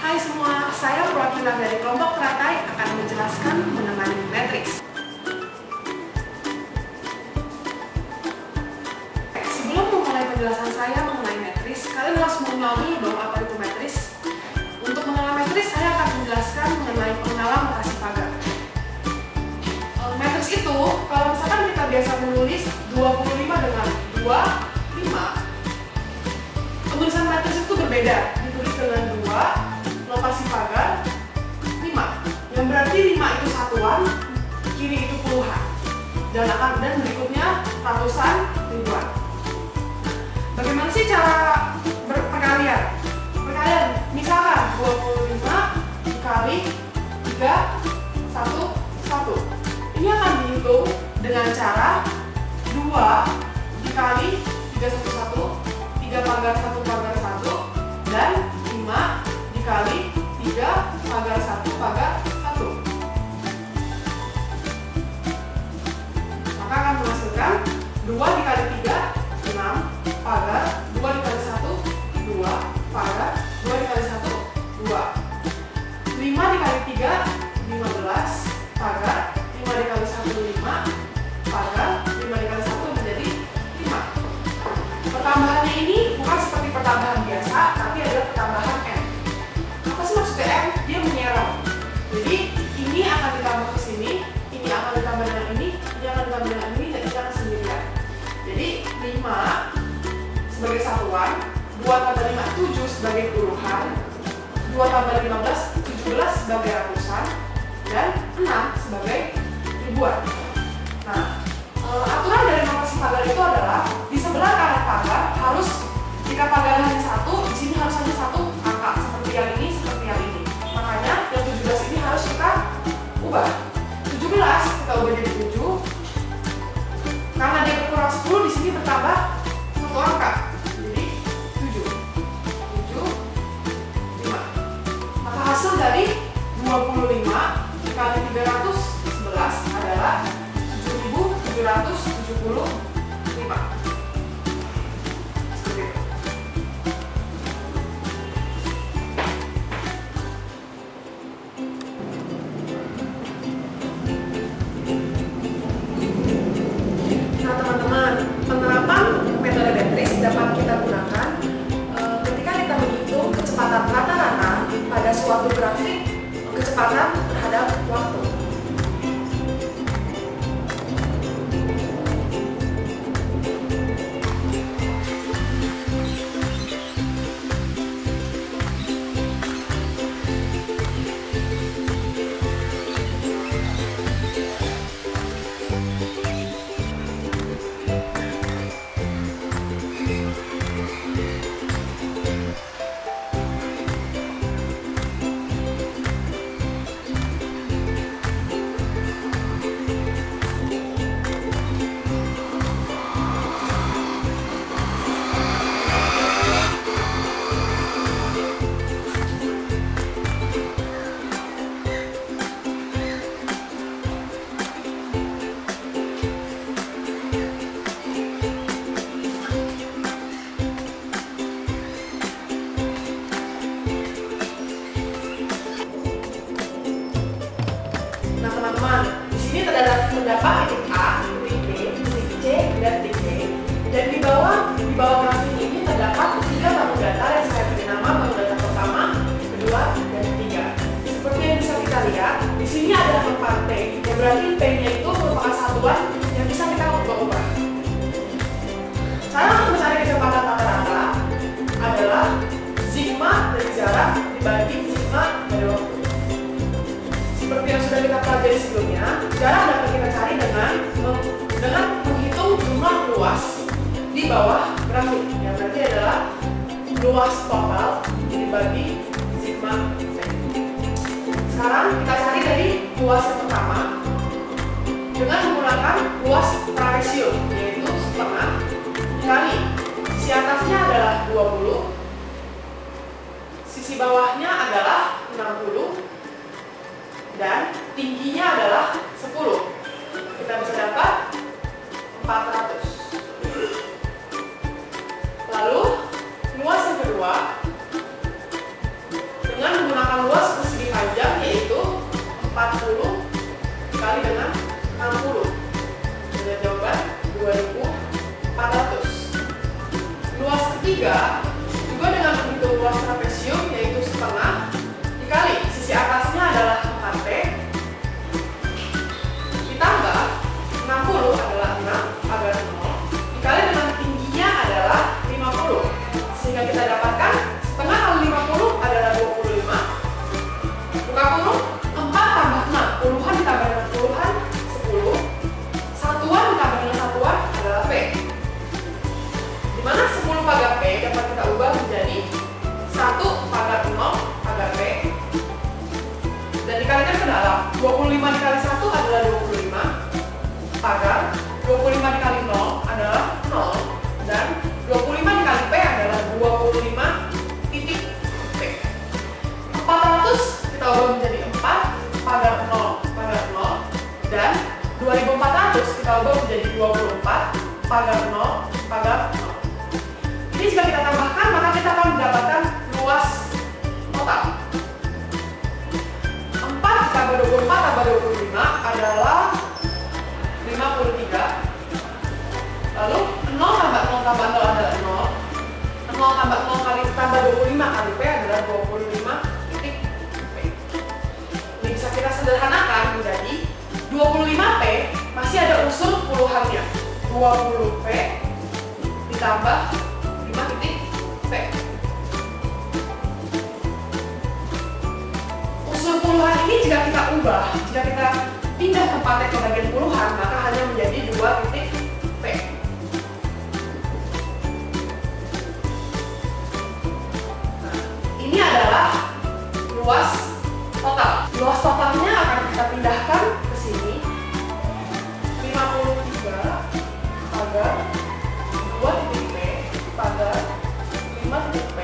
Hai semua, saya perwakilan dari kelompok teratai akan menjelaskan mengenai matriks. Sebelum memulai penjelasan saya mengenai matriks, kalian harus mengenal dulu dong apa itu matriks. Untuk mengenal matriks, saya akan menjelaskan mengenai pengenalan notasi pagar. Matriks itu, kalau misalkan kita biasa menulis 25 dengan 25, penulisan matriks itu berbeda, ditulis dengan 2 notasi pagar 5, yang berarti 5 itu satuan, kiri itu puluhan, dan berikutnya ratusan, ribuan. Bagaimana sih cara perkalian? Misalkan 25 dikali 3, 1, 1. Ini akan dihitung dengan cara 2 dikali 3, 1, 1, 3 pagar 1 pagar 1, dan 5 dikali 3 pagar 1 pagar 1. Maka akan menghasilkan 2 dikali 3, 6 pagar 2 dikali 1, 2 pagar 2 dikali 1, 2. 5 dikali 3, 15 pagar 5 dikali 1, 5 pagar 5 dikali 1 menjadi 5. Pertambahannya ini bukan seperti pertambahan biasa, tapi adalah pertambahan N. Apa sih maksudnya M? Dia menyerap. Jadi ini akan ditambah ke sini, ini akan ditambah dengan ini akan ditambah dengan ini, dan ini akan sendirian. Jadi 5 sebagai satuan, 2 tambah 5, 7 sebagai puluhan, 2 tambah 15, 17 sebagai ratusan, dan 6 sebagai ribuan. Nah, aturan dari notasi pagar itu adalah di sebelah kanan pagar harus, jika pagar hanya 1, di sini harus hanya 1 angka seperti yang ini, seperti yang ini. Makanya yang 17 ini harus kita ubah. 17 kita ubah jadi 7. Karena dia berkurang 10, di sini bertambah 1 angka. Jadi 7, 5. Maka hasil dari 25 dikali 311 adalah 7.775. Seperti itu. Nah teman-teman, penerapan metode matriks dapat kita gunakan ketika kita menghitung kecepatan rata-rata pada suatu grafik kecepatan terhadap waktu. Nah teman-teman, di sini terdapat titik A, titik B, titik C, dan titik D. Dan di bawah grafik ini terdapat 3 bangun datar yang saya beri nama bangun datar pertama, kedua, dan ketiga. Seperti yang bisa kita lihat, di sini ada 4 P, yang berarti P-nya itu merupakan satuan yang bisa kita ubah-ubah. Cara untuk mencari kecepatan rata-rata adalah sigma dari jarak dibagi sigma dari waktu. Seperti yang sudah kita pelajari sebelumnya, jarak dapat kita cari dengan menghitung jumlah luas di bawah grafik, yang berarti adalah luas total dibagi sigma Z. Sekarang kita cari dari luas yang pertama dengan menggunakan luas trapesio, yaitu setengah dikali sisi atasnya adalah 20, sisi bawahnya adalah 60, dan tingginya adalah 10. Kita bisa dapat 400. Lalu luas yang kedua dengan menggunakan 3 juga dengan menghitung luas trapesium, yaitu setengah dikali sisi atasnya adalah 4P ditambah 60 adalah 6 pagar 0 dikali dengan tingginya adalah 50, sehingga kita dapatkan setengah kali 50 adalah 25. Buka kurung, 4 tambah 6, puluhan ditambah dengan puluhan 10, satuan ditambah dengan satuan adalah P, dimana 10 pagar P dapat kita ubah menjadi 1 pagar 0 pagar P dan dikalikan ke dalam. 25 dikali 1 adalah 25 pagar 25 dikali 0 adalah 0 dan 25 dikali P adalah 25 titik P. 400 kita ubah menjadi 4 pagar 0 pagar 0 dan 2400 kita ubah menjadi 24 pagar 0 pagar 0. Ini jika kita tambahkan maka kita akan mendapatkan luas total. 4 tambah 24 tambah 25 adalah 53. Lalu 0 tambah 0 tambah 0 adalah 0. 0 tambah 0 kali tambah 25 kali P adalah 25 titik P. Ini bisa kita sederhanakan menjadi 25P masih ada unsur puluhannya. 20P ditambah 5 titik P. Unsur puluhan ini jika kita ubah, jika kita pindah tempatnya ke bagian puluhan, maka hanya menjadi 2 titik P. Nah, ini adalah luas total. Luas totalnya akan kita pindahkan ke sini. 53 pagar 2 titik P pagar 5 titik P.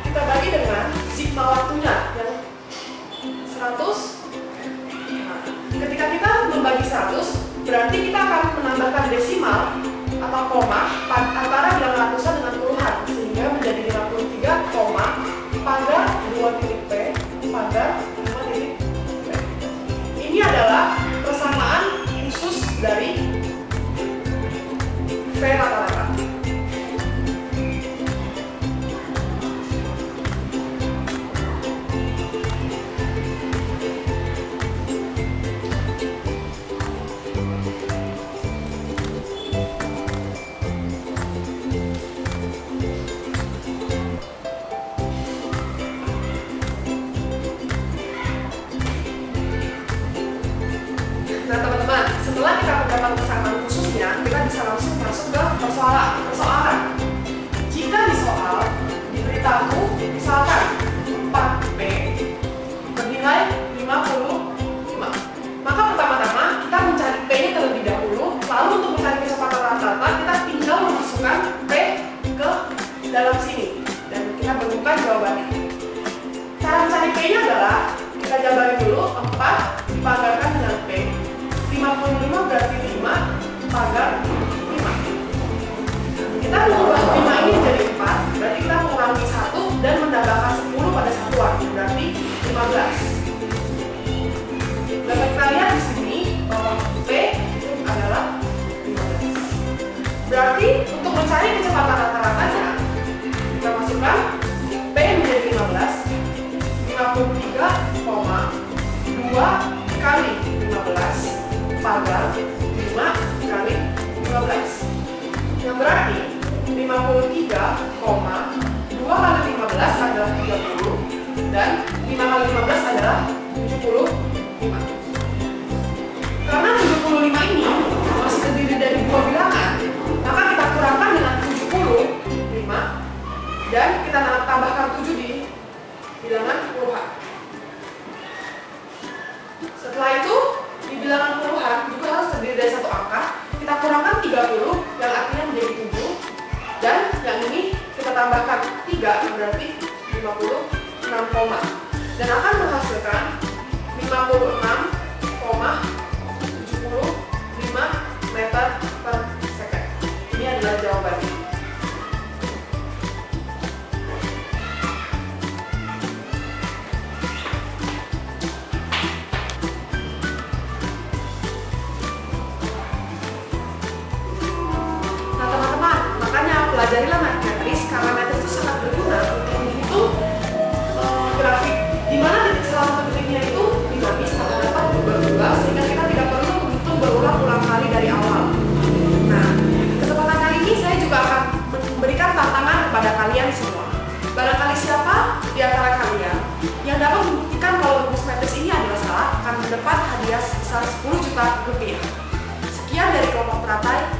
Kita bagi dengan sigma waktunya yang 100. Ketika kita membagi 100, berarti kita akan menambahkan desimal atau koma antara bilangan ratusan dengan puluhan, sehingga menjadi 53, pagar 2 titik P pagar 5 titik P. Ini adalah persamaan khusus dari P rata-rata. Nah teman-teman, setelah kita mendapat persamaan khususnya, kita bisa langsung masuk ke persoalan. Jika di soal diberitahu misalkan 4P bernilai 55, maka pertama-tama kita mencari P-nya terlebih dahulu, lalu untuk mencari kecepatan rata-rata kita tinggal memasukkan P ke dalam sini dan kita menemukan jawabannya. Cara mencari P-nya adalah kita jabarin dulu 4 dipagarkan dengan P. 55 berarti 5 pagar 5. Kita mengubah 5 ini menjadi 4, berarti kita mengurangi 1 dan menambahkan 10 pada satuan, berarti 15. Dapat kita lihat di sini bahwa P adalah 15. Berarti untuk mencari kecepatan rata-ratanya, kita masukkan P menjadi 15, 53,2 kali 15 pagar 5 kali 15, yang berarti 53,2 kali 15 adalah 30 dan 5 kali 15 adalah 75. Karena 75 ini masih terdiri dari 2 bilangan, maka kita kurangkan dengan 75 dan kita tambahkan 7 di bilangan puluhan. Setelah itu di bilangan puluhan juga harus terdiri dari satu angka. Kita kurangkan 30 yang artinya menjadi 7 dan yang ini kita tambahkan 3 yang berarti 56 koma dan akan menghasilkan 56,75 meter per second. Ini adalah jawabannya. Pelajarilah matematika kalian semua. Barangkali siapa di antara kalian yang dapat membuktikan kalau rumus metris ini adalah salah akan mendapat hadiah sebesar 10 juta rupiah. Sekian dari kelompok teratai.